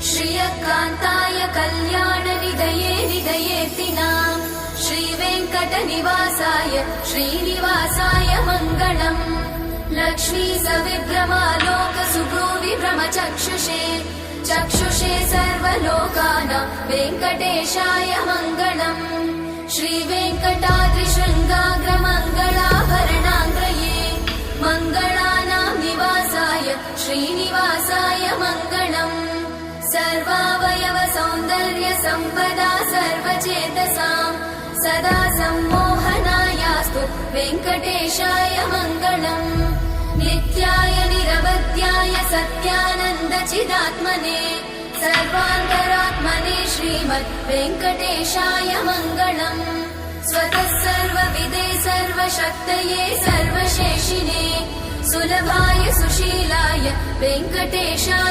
श्रियकान्ताय कल्याणनिधये निधयेऽर्तिनाम् श्रीवेङ्कटनिवासाय श्रीनिवासाय मङ्गलम् लक्ष्मी सविभ्रमालोकसुभ्रूविभ्रमचक्षुषे चक्षुषे सर्वलोकानां वेङ्कटेशाय मङ्गलम् श्रीवेङ्कटाद्रिशृङ्गाग्रमङ्गलाभरणाङ्ग्रये मङ्गलानां निवासाय श्रीनिवासाय मङ्गलम् सर्वावयव सौन्दर्य सम्पदा सर्वचेतसां सदा सम्मोहनायास्तु वेङ्कटेशाय मङ्गलम् नित्याय निरवध्याय सत्यानन्दचिदात्मने सर्वान्तरात्मने श्रीमद् वेङ्कटेशाय मङ्गलम् स्वतः सर्वविदे सर्वशक्तये सर्वशेषिने सुलभाय सुशीलाय वेङ्कटेशाय